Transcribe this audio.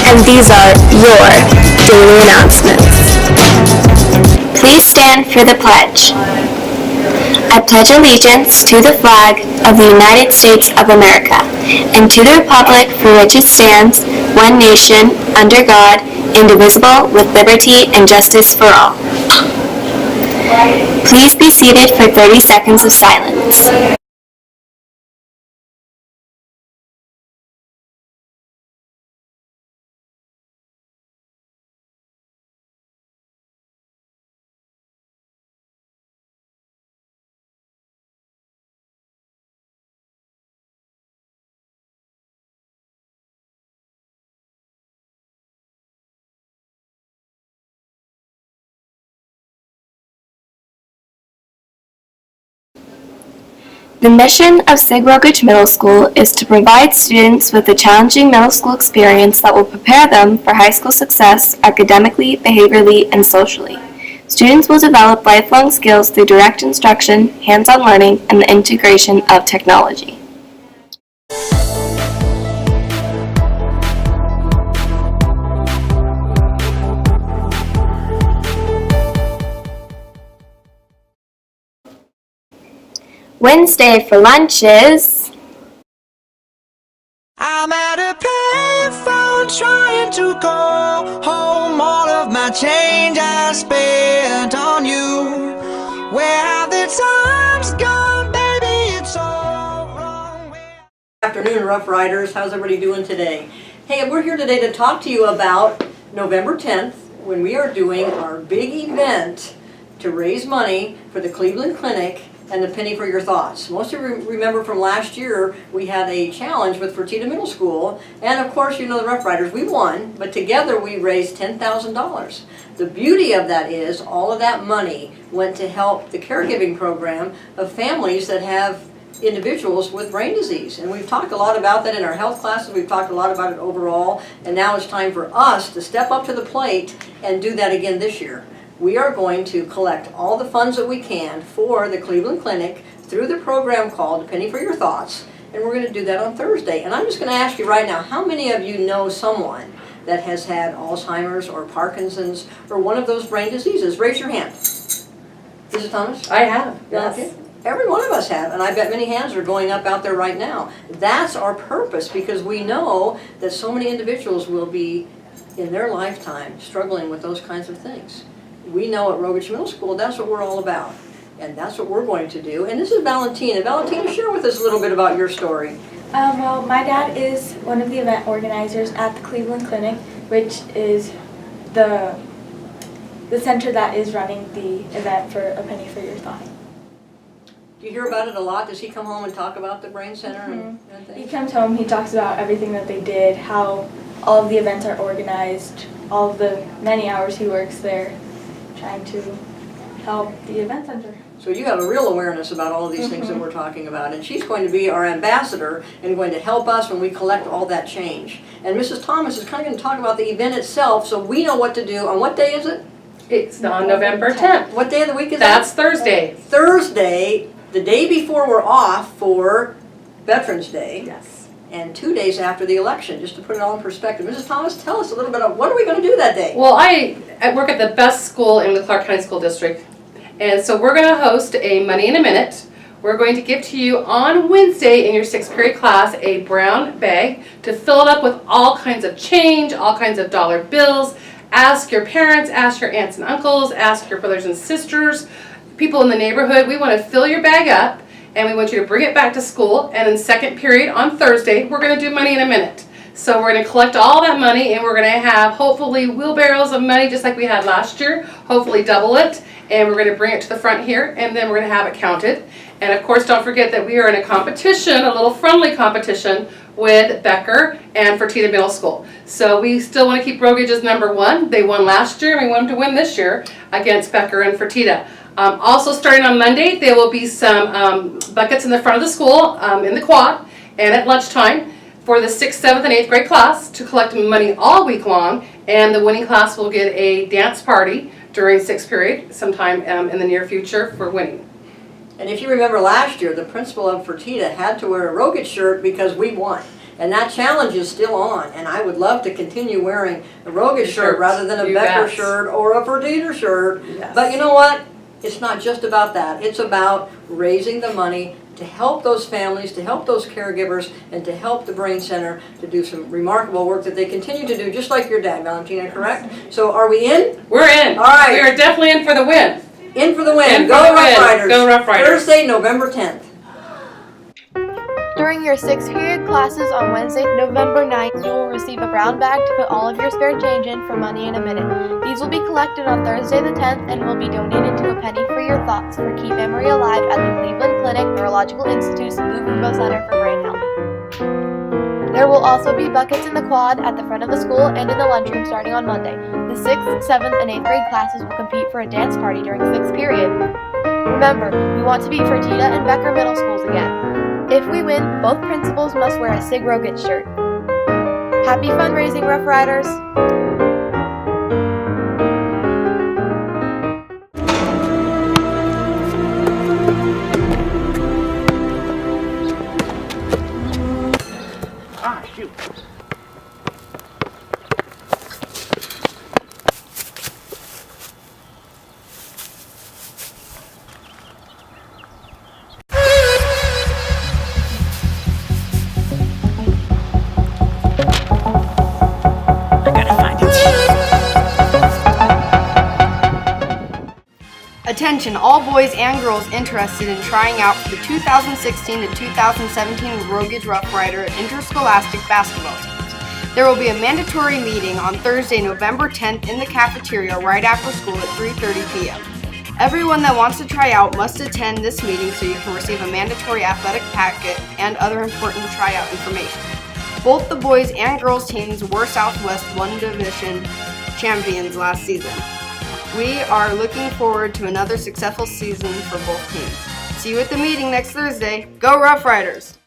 and these are your daily announcements. Please stand for the pledge. I pledge allegiance to the flag of the United States of America and to the republic for which it stands, one nation, under God, indivisible, with liberty and justice for all. Please be seated for 30 seconds of silence. The mission of Sig Rogich Middle School is to provide students with a challenging middle school experience that will prepare them for high school success academically, behaviorally, and socially. Students will develop lifelong skills through direct instruction, hands-on learning, and the integration of technology. Wednesday for lunch is... I'm at a payphone trying to call home. All of my change I spent on you. Where have the times gone, baby? It's all wrong. Afternoon, Rough Riders. How's everybody doing today? Hey, we're here today to talk to you about November 10th when we are doing our big event to raise money for the Cleveland Clinic and the Penny for Your Thoughts. Most of you remember from last year, we had a challenge with Fertitta Middle School, and of course, you know the Rough Riders, we won, but together we raised $10,000. The beauty of that is, all of that money went to help the caregiving program of families that have individuals with brain disease. And we've talked a lot about that in our health classes, we've talked a lot about it overall, and now it's time for us to step up to the plate and do that again this year. We are going to collect all the funds that we can for the Cleveland Clinic through the program called Penny for Your Thoughts, and we're going to do that on Thursday. And I'm just going to ask you right now, how many of you know someone that has had Alzheimer's or Parkinson's or one of those brain diseases? Raise your hand. Mrs. Thomas? I have, yes. Okay. Every one of us have, and I bet many hands are going up out there right now. That's our purpose, because we know that so many individuals will be, in their lifetime, struggling with those kinds of things. We know at Rogich Middle School, that's what we're all about. And that's what we're going to do. And this is Valentina. Valentina, share with us a little bit about your story. Well, my dad is one of the event organizers at the Cleveland Clinic, which is the center that is running the event for A Penny for Your Thought. Do you hear about it a lot? Does he come home and talk about the Brain Center and things? He comes home, he talks about everything that they did, how all of the events are organized, all of the many hours he works there, trying to help the event center. So you have a real awareness about all of these things that we're talking about, and she's going to be our ambassador and going to help us when we collect all that change. And Mrs. Thomas is kind of going to talk about the event itself so we know what to do. On what day is it? It's on November 10th. What day of the week is That's that? Thursday. Thursday, the day before we're off for Veterans Day. Yes. And 2 days after the election, just to put it all in perspective. Mrs. Thomas, tell us a little bit of what are we going to do that day? Well, I work at the best school in the Clark County School District, and so we're going to host a Money in a Minute. We're going to give to you on Wednesday in your 6th period class a brown bag to fill it up with all kinds of change, all kinds of dollar bills. Ask your parents, ask your aunts and uncles, ask your brothers and sisters, people in the neighborhood. We want to fill your bag up, and we want you to bring it back to school. And in 2nd period on Thursday, we're going to do Money in a Minute. So we're going to collect all that money, and we're going to have hopefully wheelbarrows of money just like we had last year, hopefully double it, and we're going to bring it to the front here, and then we're going to have it counted. And of course, don't forget that we are in a competition, a little friendly competition with Becker and Fertitta Middle School. So we still want to keep Rogich as #1. They won last year, and we want them to win this year against Becker and Fertitta. Also starting on Monday, there will be some buckets in the front of the school in the quad and at lunchtime for the 6th, 7th, and 8th grade class to collect money all week long, and the winning class will get a dance party during 6th period sometime in the near future for winning. And if you remember last year, the principal of Fertitta had to wear a Rogich shirt because we won. And that challenge is still on, and I would love to continue wearing a Rogish shirt Shirts, rather than a you Becker bet. shirt or a Perdita shirt. Yes. But you know what? It's not just about that. It's about raising the money to help those families, to help those caregivers, and to help the Brain Center to do some remarkable work that they continue to do, just like your dad, Valentina, correct? So are we in? We're in. All right. We are definitely in for the win. In for the win. In for Go the Rough win. Riders. Go Rough Riders. Thursday, November 10th. During your 6th period classes on Wednesday, November 9th, you will receive a brown bag to put all of your spare change in for money in a minute. These will be collected on Thursday the 10th and will be donated to A Penny for Your Thoughts for Keep Memory Alive at the Cleveland Clinic Neurological Institute's Lou Rubo Center for Brain Health. There will also be buckets in the quad at the front of the school and in the lunchroom starting on Monday. The 6th, 7th, and 8th grade classes will compete for a dance party during 6th period. Remember, we want to beat Fertitta and Becker Middle Schools again. If we win, both principals must wear a Sig Rogic shirt. Happy fundraising, Rough Riders! Attention, all boys and girls interested in trying out for the 2016 to 2017 Rogish Rough Rider Interscholastic Basketball teams. There will be a mandatory meeting on Thursday, November 10th in the cafeteria right after school at 3:30 p.m. Everyone that wants to try out must attend this meeting so you can receive a mandatory athletic packet and other important tryout information. Both the boys and girls teams were Southwest 1 Division champions last season. We are looking forward to another successful season for both teams. See you at the meeting next Thursday. Go Rough Riders!